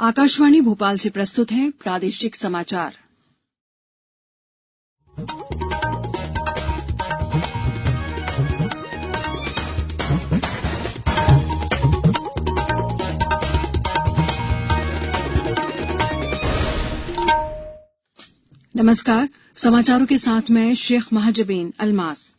आकाशवाणी भोपाल से प्रस्तुत है प्रादेशिक समाचार। नमस्कार, समाचारों के साथ मैं शेख महाजबीन अल्मास।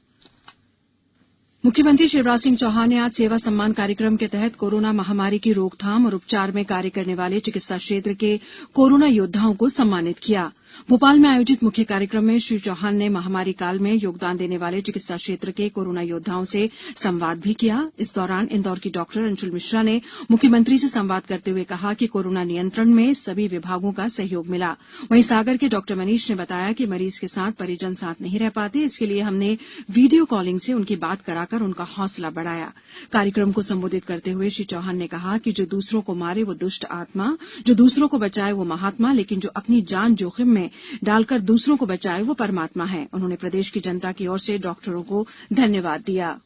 मुख्यमंत्री शिवराज सिंह चौहान ने आज सेवा सम्मान कार्यक्रम के तहत कोरोना महामारी की रोकथाम और उपचार में कार्य करने वाले चिकित्सा क्षेत्र के कोरोना योद्धाओं को सम्मानित किया। भोपाल में आयोजित मुख्य कार्यक्रम में श्री चौहान ने महामारी काल में योगदान देने वाले चिकित्सा क्षेत्र के कोरोना योद्धाओं से संवाद भी किया। इस दौरान इंदौर की डॉक्टर अंशुल मिश्रा ने मुख्यमंत्री से संवाद करते हुए कहा कि कोरोना नियंत्रण में सभी विभागों का सहयोग मिला। वहीं सागर के डॉक्टर मनीष ने बताया कि मरीज के साथ परिजन साथ नहीं रह पाते, इसके लिए हमने वीडियो कॉलिंग से उनकी बात कराकर उनका हौसला बढ़ाया। कार्यक्रम को संबोधित करते हुए श्री चौहान ने कहा कि जो दूसरों को मारे वो दुष्ट आत्मा, जो दूसरों को बचाए वो महात्मा, लेकिन जो अपनी जान जोखिम में डालकर दूसरों को बचाए वो परमात्मा है। उन्होंने प्रदेश की जनता की ओर से डॉक्टरों को धन्यवाद दिया।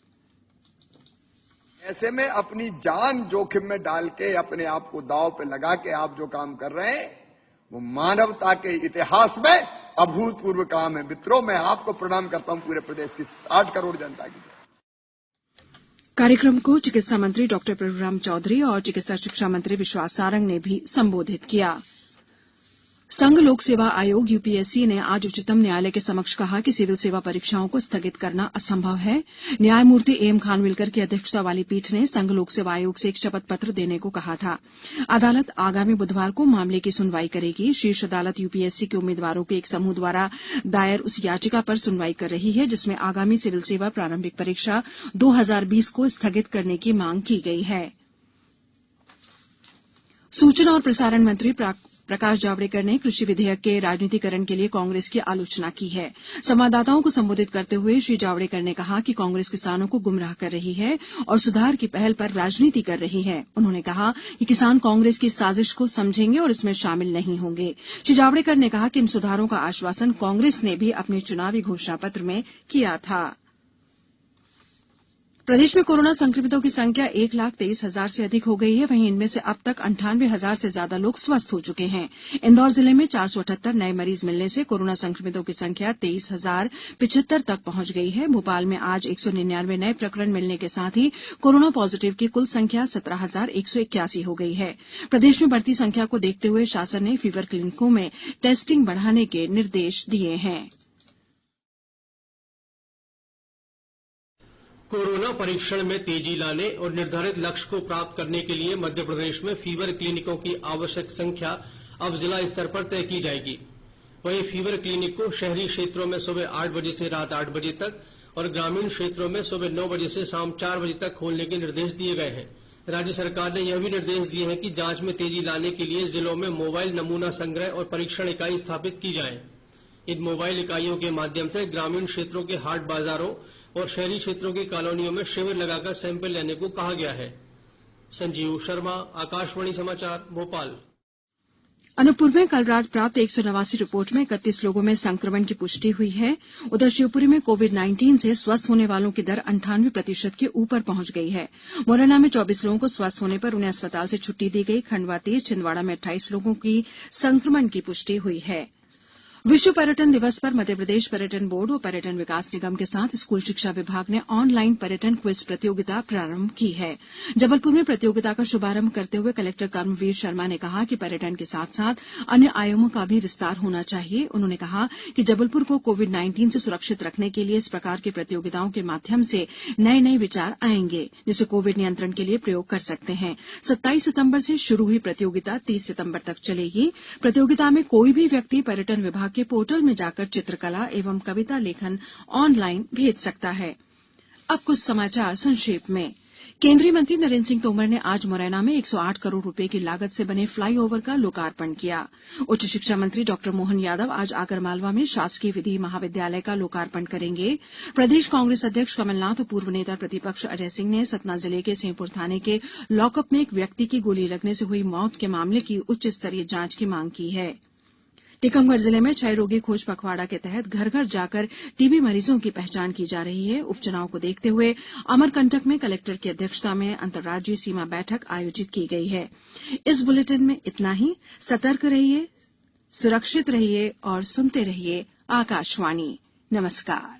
ऐसे में अपनी जान जोखिम में डाल के अपने आप को दांव पे लगा के आप जो काम कर रहे हैं वो मानवता के इतिहास में अभूतपूर्व काम है। मित्रों, मैं आपको प्रणाम करता हूं पूरे प्रदेश की 60 करोड़ जनता की। कार्यक्रम को चिकित्सा मंत्री डॉक्टर प्रभुराम चौधरी और चिकित्सा शिक्षा मंत्री विश्वास सारंग ने भी संबोधित किया। संघ लोक सेवा आयोग यूपीएससी ने आज उच्चतम न्यायालय के समक्ष कहा कि सिविल सेवा परीक्षाओं को स्थगित करना असंभव है। न्यायमूर्ति एम खानविलकर की अध्यक्षता वाली पीठ ने संघ लोक सेवा आयोग से एक शपथ पत्र देने को कहा था। अदालत आगामी बुधवार को मामले की सुनवाई करेगी। शीर्ष अदालत यूपीएससी के उम्मीदवारों के एक समूह द्वारा दायर उस याचिका पर सुनवाई कर रही है जिसमें आगामी सिविल सेवा प्रारंभिक परीक्षा 2020 को स्थगित करने की मांग की गई है। सूचना और प्रसारण मंत्री प्रकाश जावड़ेकर ने कृषि विधेयक के राजनीतिकरण के लिए कांग्रेस की आलोचना की है। संवाददाताओं को संबोधित करते हुए श्री जावड़ेकर ने कहा कि कांग्रेस किसानों को गुमराह कर रही है और सुधार की पहल पर राजनीति कर रही है। उन्होंने कहा कि किसान कांग्रेस की साजिश को समझेंगे और इसमें शामिल नहीं होंगे। श्री जावड़ेकर ने कहा कि इन सुधारों का आश्वासन कांग्रेस ने भी अपने चुनावी घोषणा पत्र में किया था। प्रदेश में कोरोना संक्रमितों की संख्या 1,23,000 से अधिक हो गई है। वहीं इनमें से अब तक 98,000 से ज्यादा लोग स्वस्थ हो चुके हैं। इंदौर जिले में 478 नए मरीज मिलने से कोरोना संक्रमितों की संख्या 23,075 तक पहुंच गई है। भोपाल में आज 199 नए प्रकरण मिलने के साथ ही कोरोना पॉजिटिव की कुल संख्या 17,181 हो गई है। प्रदेश में बढ़ती संख्या को देखते हुए शासन ने फीवर क्लिनिकों में टेस्टिंग बढ़ाने के निर्देश दिए हैं। कोरोना परीक्षण में तेजी लाने और निर्धारित लक्ष्य को प्राप्त करने के लिए मध्य प्रदेश में फीवर क्लिनिकों की आवश्यक संख्या अब जिला स्तर पर तय की जाएगी। वहीं फीवर क्लिनिक को शहरी क्षेत्रों में सुबह 8 बजे से रात 8 बजे तक और ग्रामीण क्षेत्रों में सुबह 9 बजे से शाम 4 बजे तक खोलने के निर्देश दिए गए हैं। राज्य सरकार ने यह भी निर्देश दिए हैं कि जांच में तेजी लाने के लिए जिलों में मोबाइल नमूना संग्रह और परीक्षण इकाई स्थापित की जाए। इन मोबाइल इकाइयों के माध्यम से ग्रामीण क्षेत्रों के हाट बाजारों और शहरी क्षेत्रों की कॉलोनियों में शिविर लगाकर सैंपल लेने को कहा गया है। संजीव शर्मा, आकाशवाणी समाचार, भोपाल। अनूपपुर में कल रात प्राप्त 189 रिपोर्ट में 31 लोगों में संक्रमण की पुष्टि हुई है। उधर शिवपुरी में कोविड-19 से स्वस्थ होने वालों की दर 98% के ऊपर पहुंच गई है। मुरैना में 24 लोगों को स्वस्थ होने पर उन्हें अस्पताल से छुट्टी दी गई। खंडवा 30, छिंदवाड़ा में 28 लोगों की संक्रमण की पुष्टि हुई है। विश्व पर्यटन दिवस पर मध्यप्रदेश पर्यटन बोर्ड और पर्यटन विकास निगम के साथ स्कूल शिक्षा विभाग ने ऑनलाइन पर्यटन क्विज प्रतियोगिता प्रारंभ की है। जबलपुर में प्रतियोगिता का शुभारंभ करते हुए कलेक्टर कर्मवीर शर्मा ने कहा कि पर्यटन के साथ साथ अन्य आयामों का भी विस्तार होना चाहिए। उन्होंने कहा कि जबलपुर को कोविड-19 से सुरक्षित रखने के लिए इस प्रकार की प्रतियोगिताओं के माध्यम से नए नए विचार आएंगे जिसे कोविड नियंत्रण के लिए प्रयोग कर सकते हैं। 27 सितंबर से शुरू हुई प्रतियोगिता 30 सितंबर तक चलेगी। प्रतियोगिता में कोई भी व्यक्ति पर्यटन विभाग के पोर्टल में जाकर चित्रकला एवं कविता लेखन ऑनलाइन भेज सकता है। अब कुछ समाचार संक्षेप में। केंद्रीय मंत्री नरेंद्र सिंह तोमर ने आज मुरैना में 108 करोड़ रुपए की लागत से बने फ्लाईओवर का लोकार्पण किया। उच्च शिक्षा मंत्री डॉक्टर मोहन यादव आज आगरमालवा में शासकीय विधि महाविद्यालय का लोकार्पण करेंगे। प्रदेश कांग्रेस अध्यक्ष कमलनाथ और पूर्व नेता प्रतिपक्ष अजय सिंह ने सतना जिले के सिंहपुर थाने के लॉकअप में एक व्यक्ति की गोली लगने से हुई मौत के मामले की उच्च स्तरीय जांच की मांग की है। टीकमगढ़ जिले में क्षय रोगी खोज पखवाड़ा के तहत घर घर जाकर टीबी मरीजों की पहचान की जा रही है। उपचुनाव को देखते हुए अमरकंटक में कलेक्टर की अध्यक्षता में अंतर्राज्यीय सीमा बैठक आयोजित की गई है। इस बुलेटिन में इतना ही। सतर्क रहिए, सुरक्षित रहिए और सुनते रहिए आकाशवाणी। नमस्कार।